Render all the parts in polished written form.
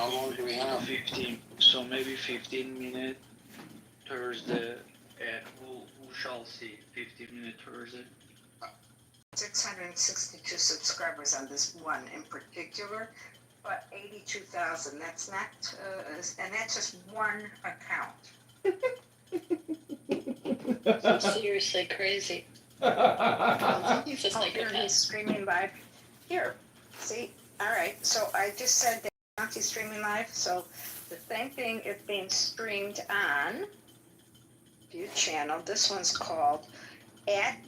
How long do we have? 15. So maybe 15 minutes Thursday, and who shall see 15 minute Thursday. 662 subscribers on this one in particular, but 82,000. That's not, and that's just one account. Seriously crazy. He's just like Here he's streaming live. Here, see? All right. So I just said that he's streaming live. So the same thing is being streamed on View channel. This one's called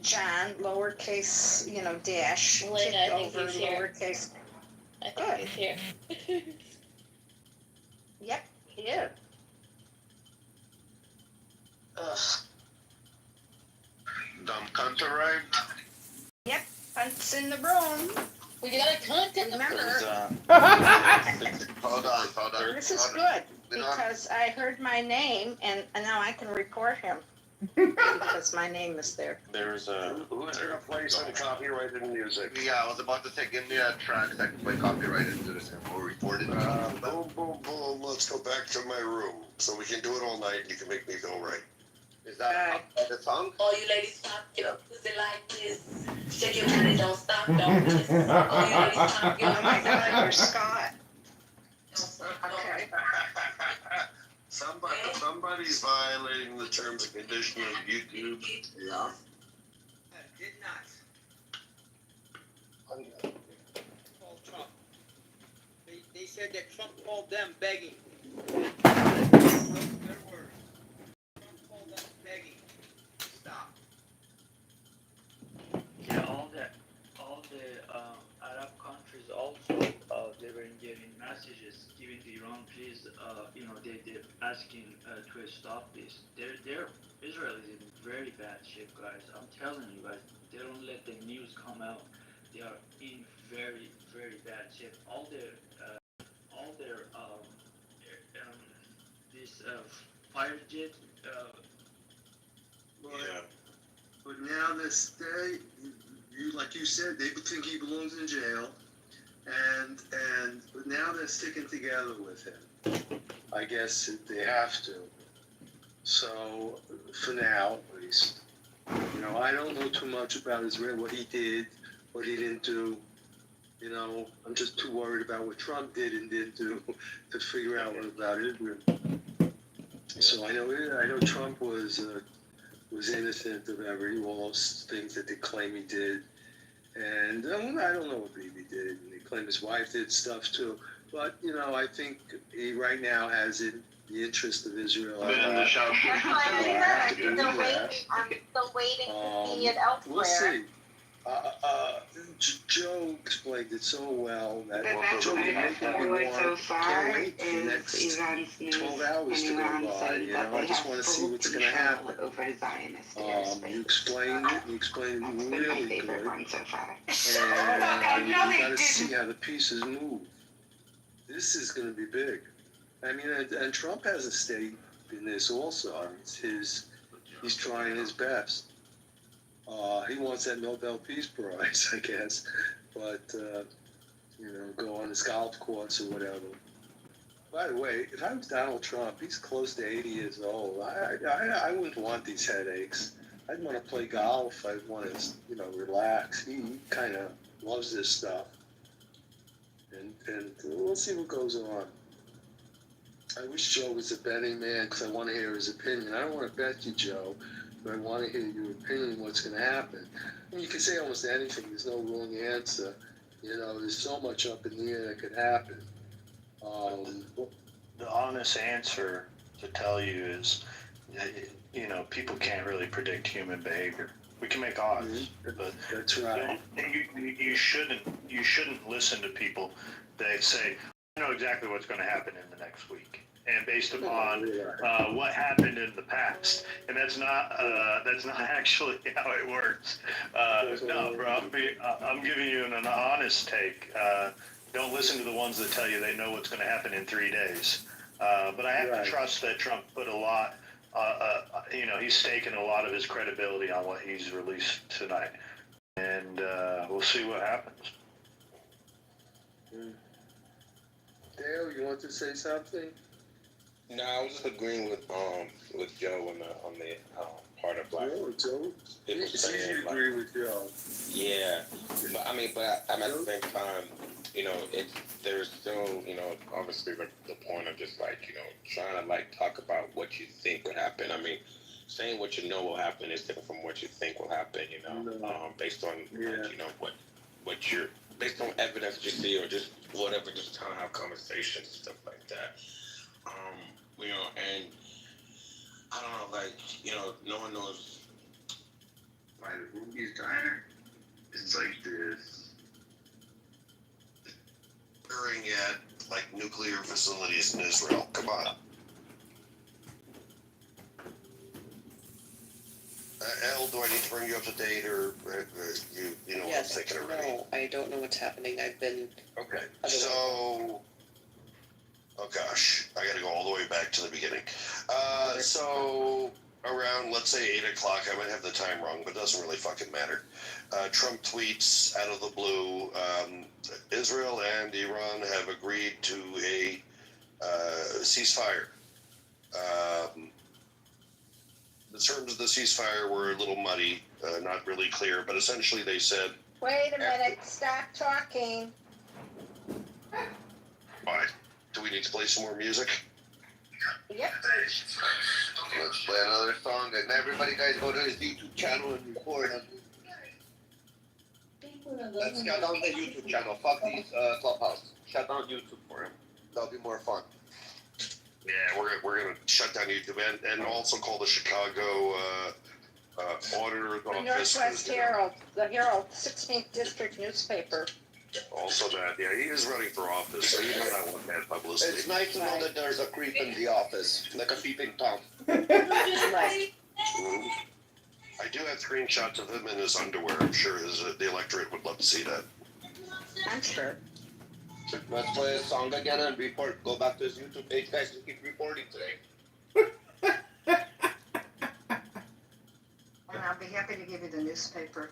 @John lowercase, dash Elena, I think Kitover he's here. lowercase. I think he's here. Yep, he is. Ugh. Dumb cunt arrived. Yep, Hunt's in the room. We got a content. Remember, Hold on. this is good because I heard my name and now I can report him because my name is there. There's a... Who's going to play some copyrighted music? Yeah, I was about to take in the tracks that can play copyrighted to this and we'll record it. Boom, boom, boom. Let's go back to my room so we can do it all night and you can make me feel right. Is that the song? All you ladies stop, get up, pussy like this. Shake your booty, don't stop, don't miss. All you ladies stop, get Oh up, my God, you're Scott. don't stop, Okay. Somebody's violating the terms and conditions of YouTube. Love. Did not. Called Trump. They said that Trump called them begging. Those good words. Trump called them begging. Stop. Yeah, all the Arab countries also they were getting messages giving to Iran, please, they're asking to stop this. Israel is in very bad shape, guys. I'm telling you guys, they don't let the news come out. They are in very, very bad shape. All their fighter jet. Yeah. But now this day, like you said, they think he belongs in jail, but now they're sticking together with him. I guess they have to. So for now, at least, I don't know too much about Israel, what he did, what he didn't do. I'm just too worried about what Trump did and didn't do to figure out what about Israel. So I know Trump was innocent of all those things that they claim he did, and I don't know what he did. And they claim his wife did stuff too, but I think he right now has the interest of Israel. Been in the shower. I'm still waiting to see it elsewhere. We'll see. Joe explained it so well that That's Joe what can make I've me heard so more. far Can't wait for the is next Iran's news 12 hours to and go Iran by. said that I they just have want to see full what's going to control happen. over Zionist You airspace. explained it That's been my really favorite good, one so far. and you got to see how the pieces move. This is going to be big. I mean, and Trump has a stake in this also. He's trying his best. He wants that Nobel Peace Prize, I guess, but go on his golf course or whatever. By the way, if I was Donald Trump, he's close to 80 years old. I wouldn't want these headaches. I'd want to play golf. I'd want to, relax. He kind of loves this stuff, and we'll see what goes on. I wish Joe was a betting man because I want to hear his opinion. I don't want to bet you, Joe, but I want to hear your opinion. What's going to happen? I mean, you can say almost anything. There's no wrong answer. There's so much up in the air that could happen. The honest answer to tell you is, people can't really predict human behavior. We can make odds, but that's right. You shouldn't listen to people that say, I know exactly what's going to happen in the next week, and based upon what happened in the past, and that's not actually how it works. No, bro, I'm giving you an honest take. Don't listen to the ones that tell you they know what's going to happen in 3 days. But I have to trust that Trump put a lot. He's staking a lot of his credibility on what he's released tonight, and we'll see what happens. Dale, you want to say something? No, I was just agreeing with Joe on the part of black. Oh, Joe. It was It's easy saying, to agree with Joe. yeah, but I mean, but at the same time, you know, there's still, you know, obviously like the point of just like, you know, trying to like talk about what you think would happen. I mean, saying what you know will happen is different from what you think will happen. You know, based on like, you know what you're based on evidence that you see or just whatever, just trying to have conversations and stuff like that. You know, and I don't know, like, you know, no one knows. By the Ruby's Diner, it's like this. Firing at like nuclear facilities in Israel. Come on. Elle, do I need to bring you up to date, or you know Yes, what I'm thinking already? no, I don't know what's happening. I've been. Okay. So, oh gosh, I got to go all the way back to the beginning. So around, let's say 8 o'clock, I might have the time wrong, but it doesn't really fucking matter. Trump tweets out of the blue, Israel and Iran have agreed to a ceasefire. The terms of the ceasefire were a little muddy, not really clear, but essentially they said, Wait a minute, stop talking. fine. Do we need to play some more music? Yep. Let's play another song, and everybody guys go to his YouTube channel and record him. Let's shut down the YouTube channel. Fuck these Clubhouse. Shut down YouTube for him. That'll be more fun. Yeah, we're gonna shut down YouTube and also call the Chicago auditor's The office. Northwest Herald, the Herald, 16th District newspaper. Also that, yeah, he is running for office, so you might not want bad publicity. It's nice to know that there's a creep in the office, like a peeping Tom. Right. I do have screenshots of him in his underwear. I'm sure the electorate would love to see that. I'm sure. Let's play a song again and report. Go back to his YouTube page, guys, to keep reporting today. And I'll be happy to give you the newspaper.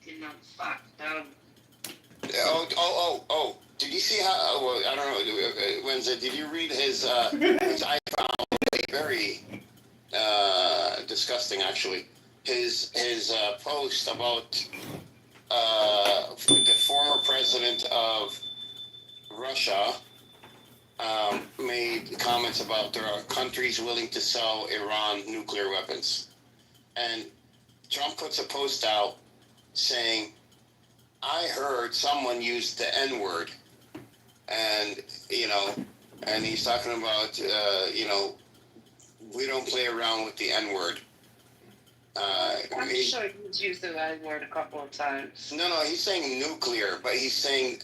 Okay, now fuck down. Oh! Did you see how? Well, I don't know. Wednesday, did you read his? Which I found very disgusting, actually. His post about the former president of Russia made comments about there are countries willing to sell Iran nuclear weapons, and Trump puts a post out saying, I heard someone use the N-word, and, you know, and he's talking about, you know, we don't play around with the N-word. I'm sure he's used the N-word a couple of times. No, he's saying nuclear, but he's saying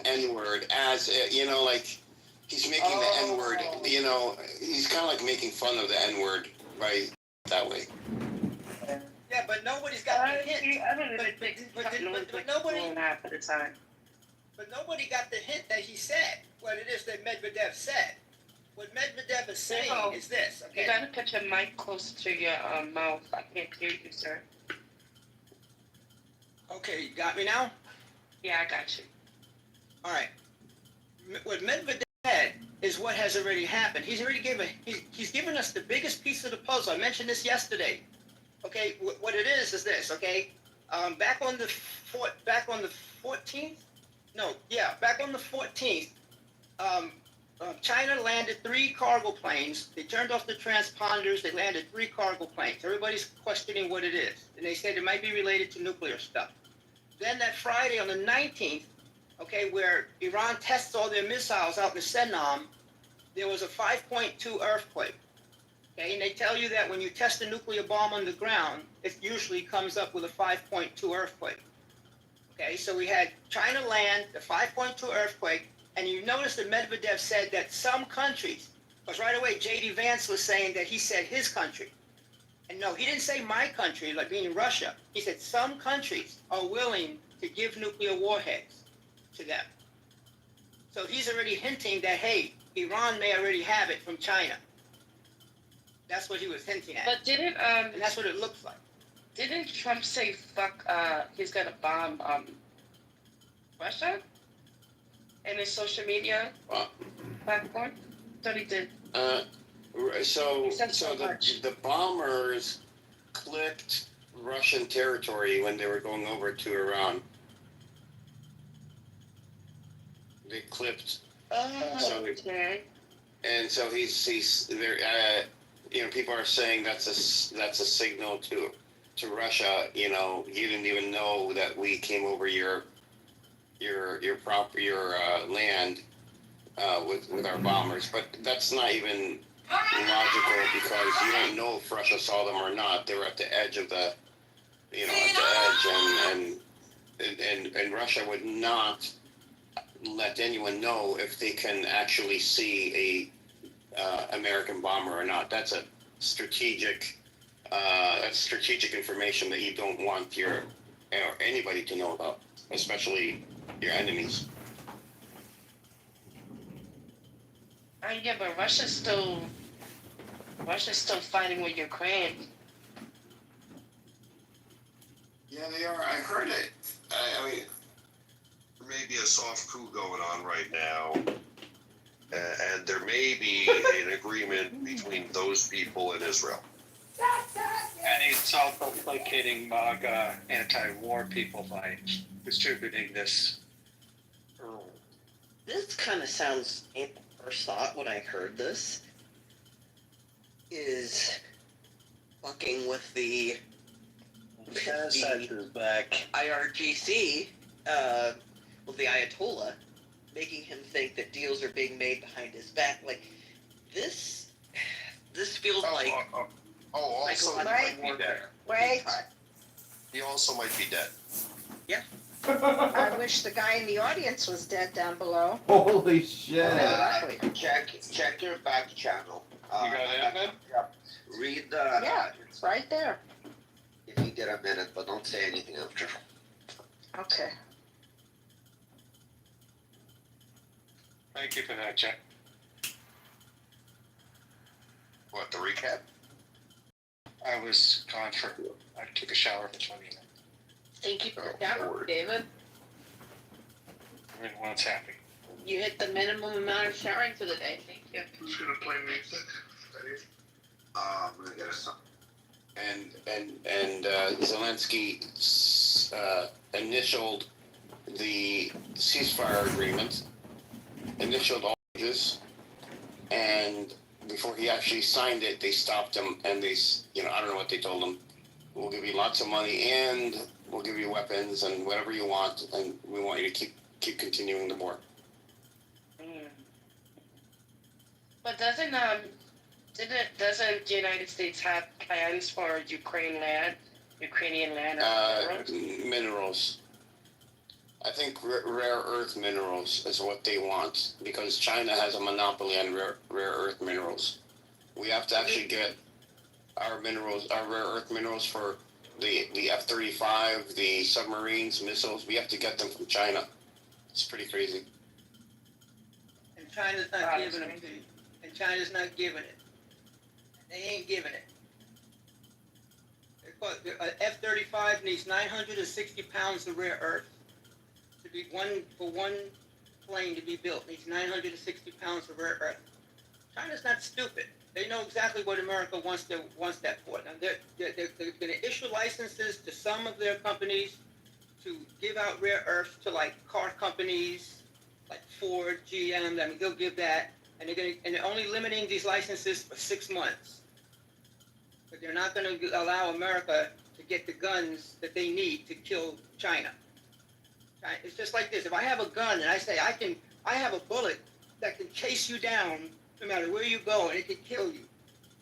N-word as, you know, like, he's making the N-word, you know, he's kind of like making fun of the N-word, right, that way. Yeah, but nobody's got the hint. I don't even think But nobody, half of the time. but nobody got the hint that he said, what it is that Medvedev said. What Medvedev is saying is this, You okay? gotta put your mic close to your mouth. I can't hear you, sir. Okay, you got me now? Yeah, I got you. All right. What Medvedev said is what has already happened. He's already he's given us the biggest piece of the puzzle. I mentioned this yesterday. Okay, what it is this. Okay, back on the 14th. Back on the 14th. China landed 3 cargo planes. They turned off the transponders. They landed 3 cargo planes. Everybody's questioning what it is, and they said it might be related to nuclear stuff. Then that Friday on the 19th, okay, where Iran tests all their missiles out in the Senam, there was a 5.2 earthquake. Okay, and they tell you that when you test a nuclear bomb on the ground, it usually comes up with a 5.2 earthquake. Okay, so we had China land, the 5.2 earthquake, and you notice that Medvedev said that some countries, because right away J.D. Vance was saying that he said his country. And no, he didn't say my country, like meaning Russia. He said some countries are willing to give nuclear warheads to them. So he's already hinting that, hey, Iran may already have it from China. That's what he was hinting at. But And that's what it looks like. didn't Trump say fuck? He's gonna bomb Russia in his social media platform. Thought he did. So He said so the bombers clipped Russian territory when they were going over to Iran. They clipped. Oh, okay. And so he's there. People are saying that's a signal to Russia. You didn't even know that we came over your land with our bombers. But that's not even logical because you don't know if Russia saw them or not. They were at the edge of the, and Russia would not let anyone know if they can actually see a American bomber or not. That's strategic information that you don't want anybody to know about, especially your enemies. Yeah, but Russia's still fighting with Ukraine. Yeah, they are. I heard it. I mean, there may be a soft coup going on right now, and there may be an agreement between those people and Israel. And it's also placating MAGA anti-war people by distributing this. This kind of sounds, at first thought, when I heard this, is fucking with the back. IRGC, with the Ayatollah, making him think that deals are being made behind his back. Like, this feels like... Also, he might be dead. Wait. He also might be dead. Yeah. I wish the guy in the audience was dead down below. Holy shit. Check your back channel. You got it, Read the. Yeah, it's right there. If you get a minute, but don't say anything after. Okay. Thank you for that, Jack. What, the recap? I was gone I took a shower for 20 minutes. Thank you for that, David. Everyone's happy. You hit the minimum amount of showering for the day. Thank you. Who's gonna play music? I'm gonna get us something. And Zelensky initialed the ceasefire agreement, initialed all this, and before he actually signed it, they stopped him and I don't know what they told him. We'll give you lots of money and we'll give you weapons and whatever you want, and we want you to keep continuing the war. But doesn't the United States have plans for Ukrainian land? Minerals. I think rare earth minerals is what they want because China has a monopoly on rare earth minerals. We have to actually get our rare earth minerals for the F-35, the submarines, missiles. We have to get them from China. It's pretty crazy. And China's not giving them to you. And China's not giving it. They ain't giving it. F-35 needs 960 pounds of rare earth for one plane to be built. Needs 960 pounds of rare earth. China's not stupid. They know exactly what America wants that for. Now they're going to issue licenses to some of their companies to give out rare earth to like car companies, like Ford, GM. I mean, they'll give that, and they're only limiting these licenses for 6 months. But they're not going to allow America to get the guns that they need to kill China. It's just like this. If I have a gun and I say I have a bullet that can chase you down no matter where you go and it can kill you,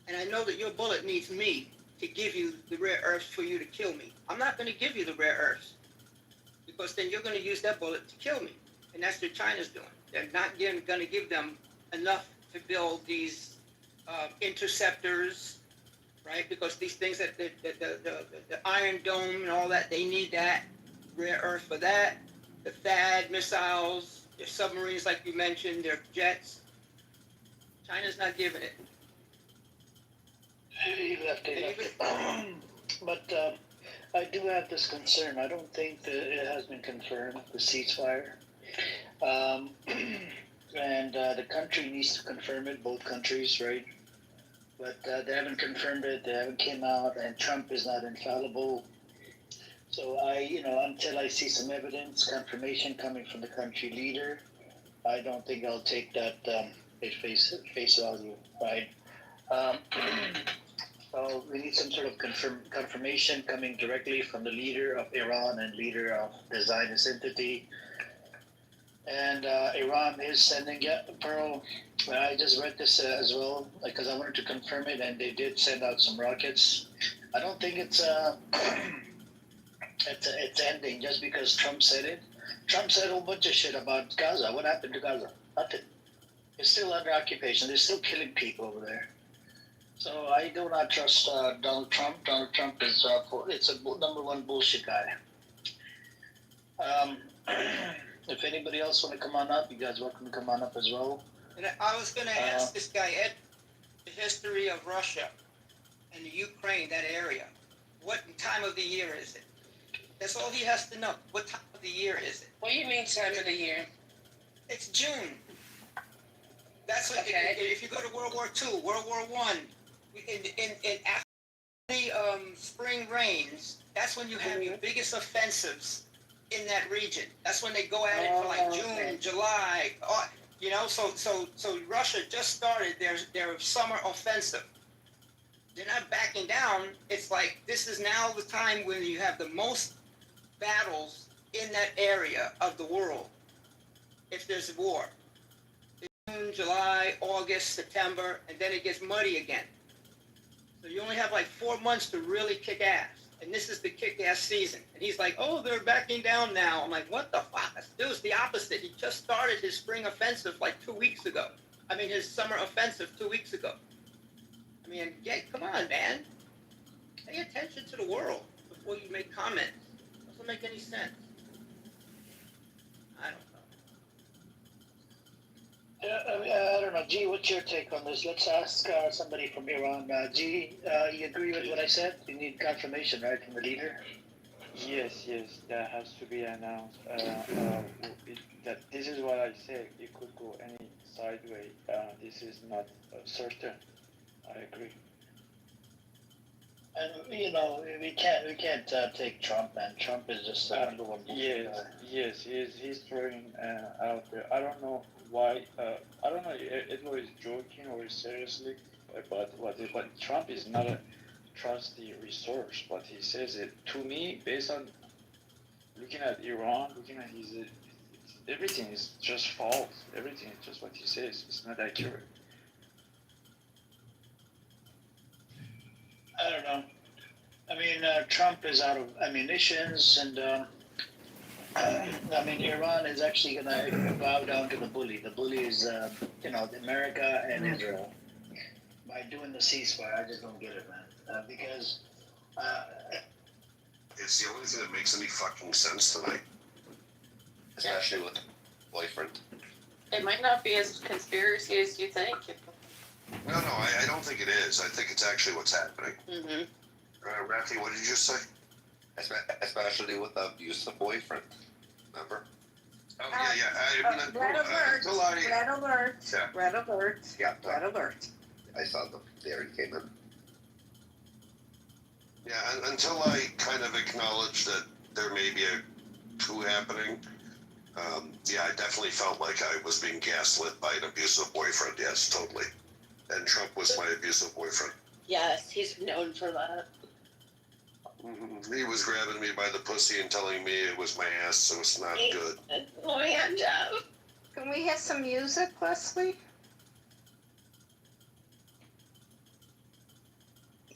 and I know that your bullet needs me to give you the rare earths for you to kill me, I'm not going to give you the rare earths because then you're going to use that bullet to kill me. And that's what China's doing. They're not going to give them enough to build these interceptors, right? Because these things that the Iron Dome and all that, they need that rare earth for that. The THAAD missiles, their submarines, like you mentioned, their jets. China's not giving it. He left. But I do have this concern. I don't think that it has been confirmed, the ceasefire. And the country needs to confirm it, both countries, right? But they haven't confirmed it, they haven't came out, and Trump is not infallible. So until I see some evidence, confirmation coming from the country leader, I don't think I'll take that at face value, right? So we need some sort of confirmation coming directly from the leader of Iran and leader of the Zionist entity. And Iran is sending Pearl. I just read this as well because I wanted to confirm it, and they did send out some rockets. I don't think it's ending just because Trump said it. Trump said a whole bunch of shit about Gaza. What happened to Gaza? Nothing. It's still under occupation. They're still killing people over there. So I do not trust Donald Trump. Donald Trump is it's a number one bullshit guy. If anybody else want to come on up, you guys welcome to come on up as well. And I was going to ask this guy, Ed, the history of Russia and the Ukraine, that area. What time of the year is it? That's all he has to know. What time of the year is it? What do you mean time of the year? It's June. That's what, Okay. if you go to World War II, World War I, after the spring rains, that's when you have your biggest offensives in that region. That's when they go at it for like June, July, so Russia just started their summer offensive. They're not backing down. It's like this is now the time when you have the most battles in that area of the world. If there's a war. June, July, August, September, and then it gets muddy again. So you only have like 4 months to really kick ass. And this is the kick-ass season. And he's like, oh, they're backing down now. I'm like, what the fuck? It was the opposite. He just started his spring offensive like 2 weeks ago. I mean, his summer offensive 2 weeks ago. I mean, come on, man. Pay attention to the world before you make comments. Doesn't make any sense. I don't know. I don't know. G, what's your take on this? Let's ask somebody from Iran. G, you agree with what I said? You need confirmation, right, from the leader? Yes, that has to be announced. That this is what I said. It could go any sideway. This is not certain. I agree. And we can't take Trump, man. Trump is just number one. Yes, he's throwing out there. I don't know why. I don't know. Edward is joking or seriously, but Trump is not a trusty resource. But he says it to me based on looking at Iran, looking at everything is just false. Everything is just what he says. It's not accurate. I don't know. I mean, Trump is out of ammunitions, and I mean, Iran is actually going to bow down to the bully. The bully is, America and Israel. By doing the ceasefire, I just don't get it, man. Because It's the only thing that makes any fucking sense tonight. Especially with boyfriend. It might not be as conspiracy as you think. No, I don't think it is. I think it's actually what's happening. Mm-hmm. Rafi, what did you just say? Especially with the abusive boyfriend. Remember? Oh, yeah. Red alert. Yeah. Red alert. Yeah. Red alert. I saw there he came in. Yeah, until I kind of acknowledge that there may be a coup happening, I definitely felt like I was being gaslit by an abusive boyfriend. Yes, totally. And Trump was my abusive boyfriend. Yes, he's known for that. He was grabbing me by the pussy and telling me it was my ass, so it's not good. Oh, yeah, Jeff. Can we have some music, Leslie?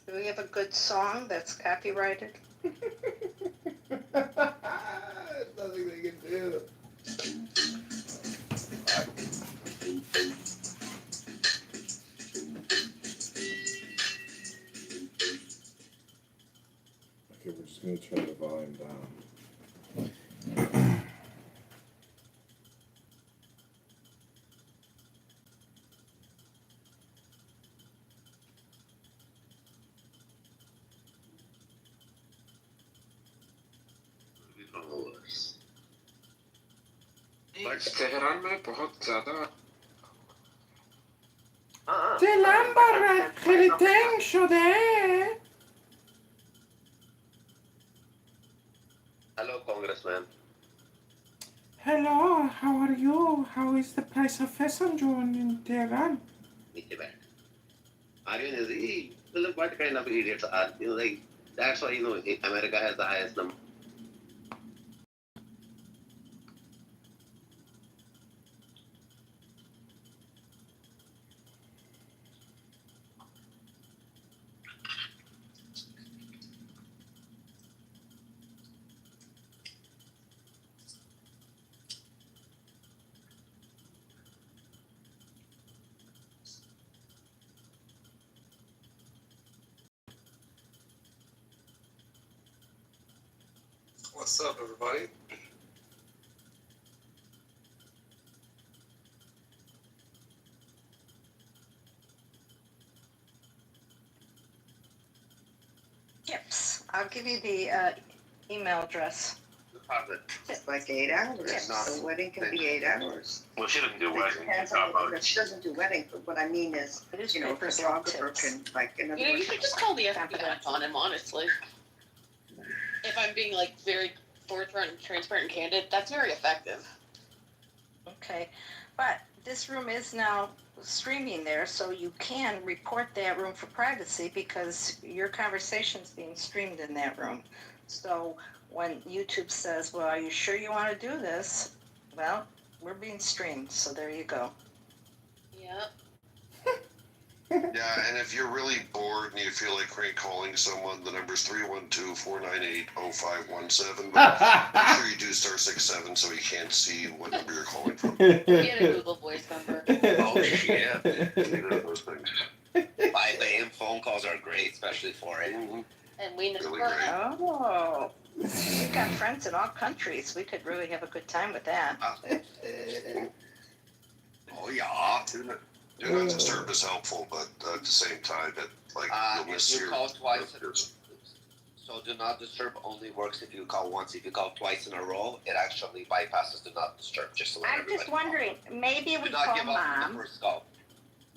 Do we have a good song that's copyrighted? Nothing they can do. Okay, we're just gonna turn the volume down. Tehran में बहुत ज्यादा دلم برات خیلی تنگ شده. Hello, Congressman. Hello, how are you? How is the price of pheasant in Tehran? Aryan is he? Look, what kind of idiots are you? Like, that's why America has the highest number. What's up, everybody? Yips. I'll give you the email address. It's like 8 hours. Yes. The wedding can be 8 hours. Well, she doesn't do It weddings. depends on, she doesn't do weddings, but what I mean is, a photographer can, like, in other You know, you words. should just call the FBI on him, honestly. If I'm being like very forthright and transparent and candid, that's very effective. Okay, but this room is now streaming there, so you can report that room for privacy because your conversation's being streamed in that room. So when YouTube says, well, are you sure you want to do this? Well, we're being streamed, so there you go. Yep. Yeah, and if you're really bored and you feel like crank calling someone, the number's 312-498-0517. But make sure you do *67 so he can't see what number you're calling from. Get a Google Voice number. Oh, shit. Either of those things. 5 a.m. phone calls are great, especially for it. Mm-hmm. And we know. Really great. Oh, we've got friends in all countries. We could really have a good time with that. Oh, yeah. Do not disturb is helpful, but at the same time, you'll miss If you your... call twice, so do not disturb only works if you call once. If you call twice in a row, it actually bypasses do not disturb. Just to let I'm everybody just know. wondering, maybe we Do not call give up on mom. the first call.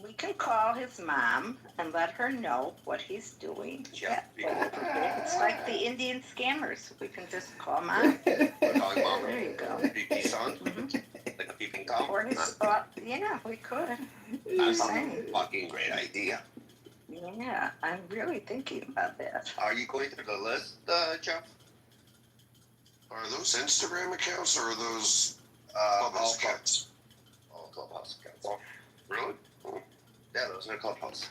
We can call his mom and let her know what he's doing. Yeah. It's like the Indian scammers. We can just call mom. We're calling mom. There you go. PP song. Like a peeping Tom. Or his, yeah, we could. That's Just a saying. fucking great idea. Yeah, I'm really thinking about that. Are you going through the list, Jeff? Are those Instagram accounts or are those Clubhouse accounts? All Clubhouse accounts. Oh, really? Yeah, those are Clubhouse.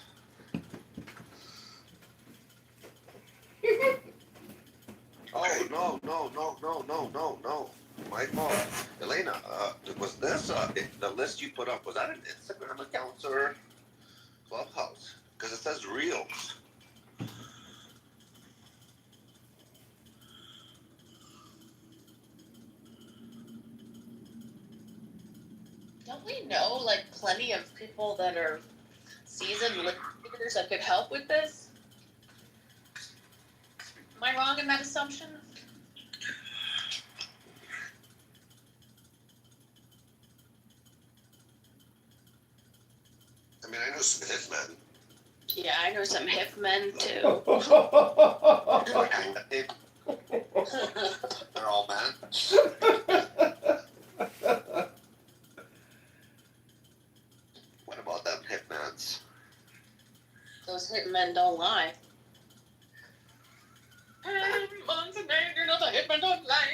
Oh, no. My fault. Elena, was this, the list you put up, was that an Instagram account or Clubhouse? Because it says Reels. Don't we know like plenty of people that are seasoned litigators that could help with this? Am I wrong in that assumption? I mean, I know some hitmen. Yeah, I know some hip men too. They're all men. What about them hitmans? Those hit men don't lie. Months and days, you know the hit men don't lie.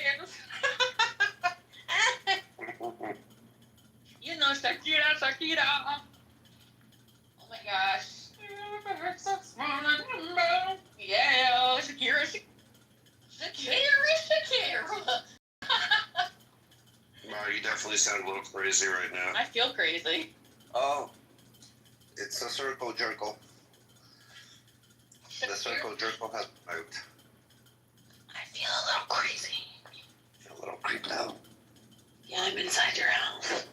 You know Shakira. Oh my gosh. Yeah, Shakira. Wow, you definitely sound a little crazy right now. I feel crazy. Oh, it's a circle jerkle. The circle jerkle has out. I feel a little crazy. Feel a little creeped out. Yeah, I'm inside your house.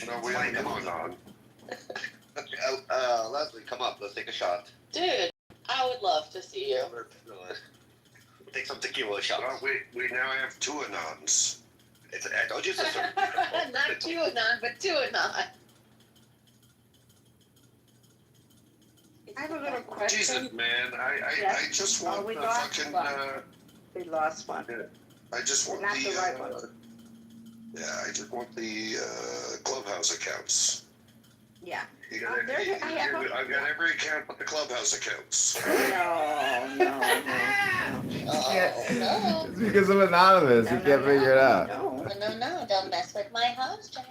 No, we have going on. Leslie, come up. Let's take a shot. Dude, I would love to see you. Take some tequila shots. Well, we now have two Anons. I told you it's a Not QAnon, but QAnon. I have a little question. Jesus, man, Yes. I just Oh, want we the lost fucking, one. We lost one. I just want Not the, the right one. yeah, I just want the, Clubhouse accounts. Yeah. You got There you- I have a- I've got every account but the Clubhouse accounts. No. No. It's because I'm anonymous. You can't figure it out. No, don't mess with my house, Jeff.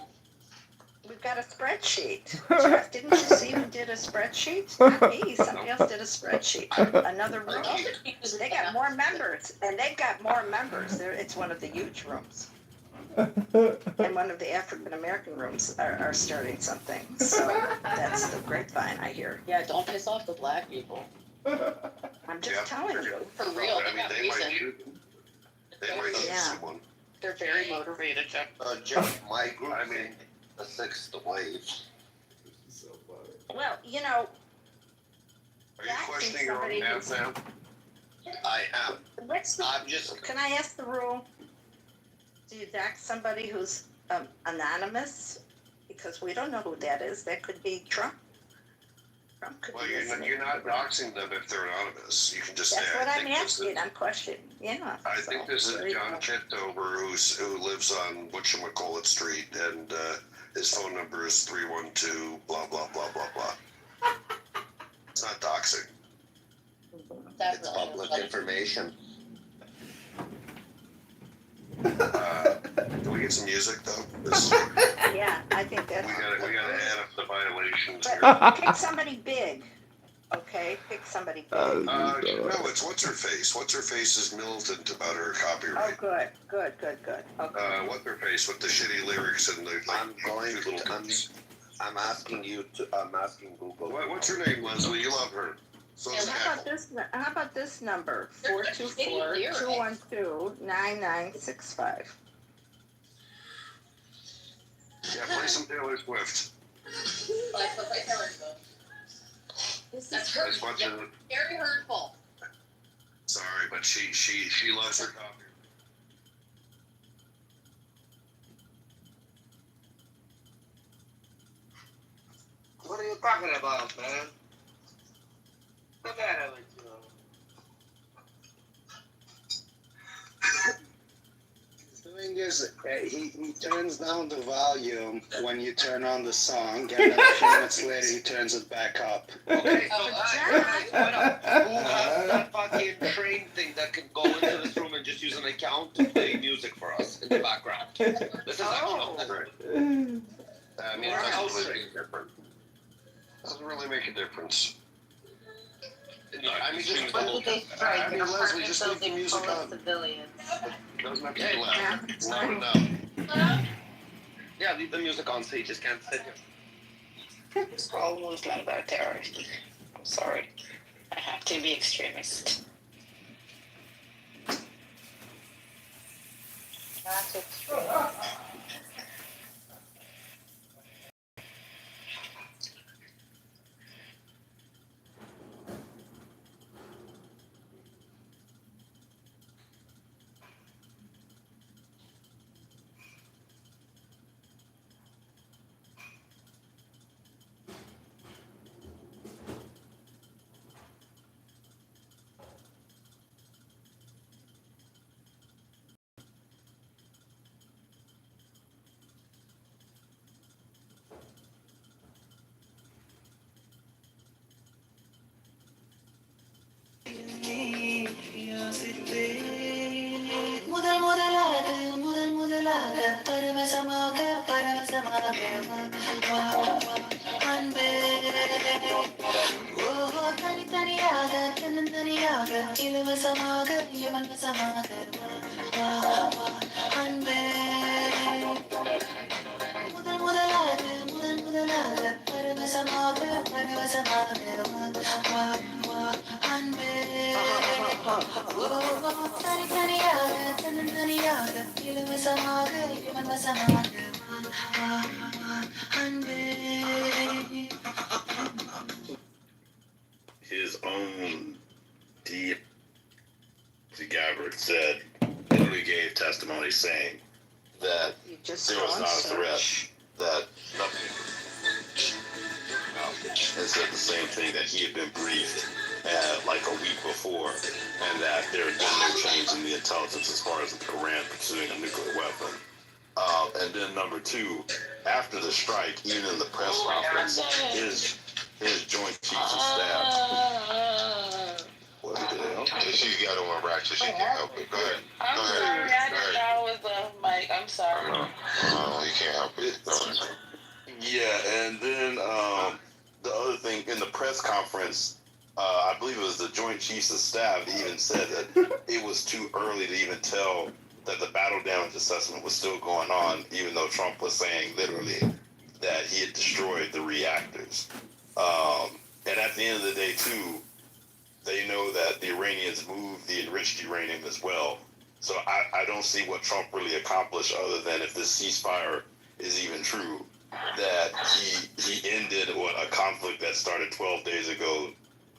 We've got a spreadsheet. Jeff, didn't you see who did a spreadsheet? Not me, somebody else did a spreadsheet. Another room. They got more members, and they've got more members. It's one of the huge rooms. And one of the African-American rooms are starting something. So that's the grapevine, I hear. Yeah, don't piss off the black people. I'm just telling you. For real, I mean, they might shoot. They might shoot Yeah. someone. They're very motivated, Jeff. Jeff, my group, I mean, the sixth wave. Well, you know, Are you questioning your own math now? I am. I'm just. Can I ask the rule? Do you dox somebody who's anonymous? Because we don't know who that is. That could be Trump. Trump could Well, be listening. you're not doxing them if they're anonymous. You can just That's say, what I I'm think this is, asking. I'm questioning. Yeah. I think this is John Kitover who lives on whatchamacallit Street, and his phone number is 312 blah blah blah blah blah. It's not doxing. It's public information. Can we get some music though? Yeah, I think that's. We gotta add up the violations. But pick somebody big. Okay, pick somebody big. No, it's what's her face. What's her face is militant about her Oh, copyright. good. Okay. What's her face with the shitty lyrics and the I'm asking you to. I'm asking Google. What's her name, Leslie? You love her. So And is how about this number? They're shitty lyrics. 424-212-9965. Yeah, play some Taylor Swift. That's As much as very hurtful. sorry, but she loves her copy. What are you talking about, man? Look at him. The thing is, he turns down the volume when you turn on the song, and then a few minutes later he turns it back up. Okay, so who has that fucking train thing that can go into this room and just use an account to play music for us in the background? This is actually. I mean, it doesn't really make a difference. Doesn't really make a difference. I mean, just What did they strike? I mean, An Leslie, apartment just leave the building music full of on. civilians. Doesn't have to be loud. Yeah. It's loud enough. Yeah, leave the music on so you just can't sit here. It's almost like that terrorist. I'm sorry. I have to be extremist. That's extreme. His own Gabbard said, literally gave testimony saying that You just there go was and not a threat, search. that nothing, and said the same thing, that he had been briefed like a week before, and that there had been no change in the intelligence as far as Iran pursuing a nuclear weapon. And then number two, after the strike, even in the press conference, his Joint Chiefs of Staff. What the hell? She got on my rack, so she can't help it. Go ahead. I'm sorry, I didn't know I was the mic. I'm sorry. You can't help it. Go ahead. Yeah, and then the other thing, in the press conference, I believe it was the Joint Chiefs of Staff even said that it was too early to even tell that the battle damage assessment was still going on, even though Trump was saying literally that he had destroyed the reactors. And at the end of the day, too, they know that the Iranians moved the enriched uranium as well. So I don't see what Trump really accomplished, other than, if this ceasefire is even true, that he ended a conflict that started 12 days ago,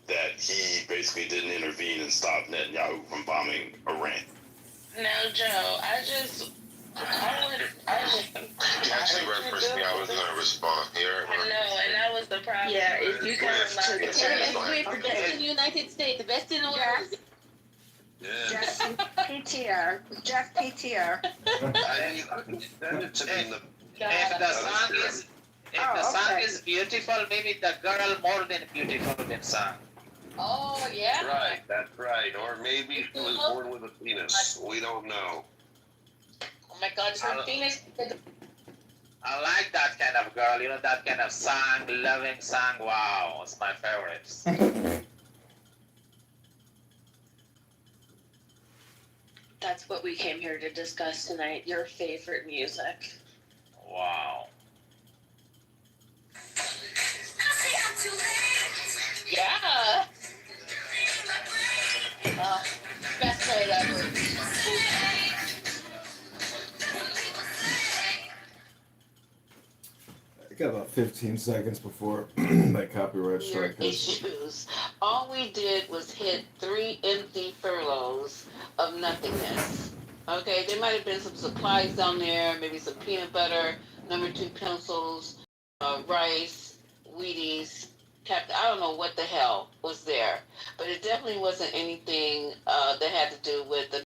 that he basically didn't intervene and stop Netanyahu from bombing Iran. No, Joe, I just You actually referenced me. I was going to respond here. I know, and that was the problem. Yeah, if you kind of guys wait for the best in the United States, the best in the world. Jeff PTR. Jeff PTR. Send it to me in the. If the song is, is beautiful, maybe the girl more than beautiful than song. Oh, yeah? Right, that's right. Or maybe she was born with a penis. We don't know. Oh my God, it's her penis. I like that kind of girl, you know, that kind of song, loving song. Wow, it's my favorite. That's what we came here to discuss tonight, your favorite music. Wow. Yeah. Best night ever. I got about 15 seconds before that copyright Your strike is. issues. All we did was hit 3 empty furloughs of nothingness. Okay, there might have been some supplies down there, maybe some peanut butter, number 2 pencils, rice, Wheaties, I don't know what the hell was there, but it definitely wasn't anything that had to do with the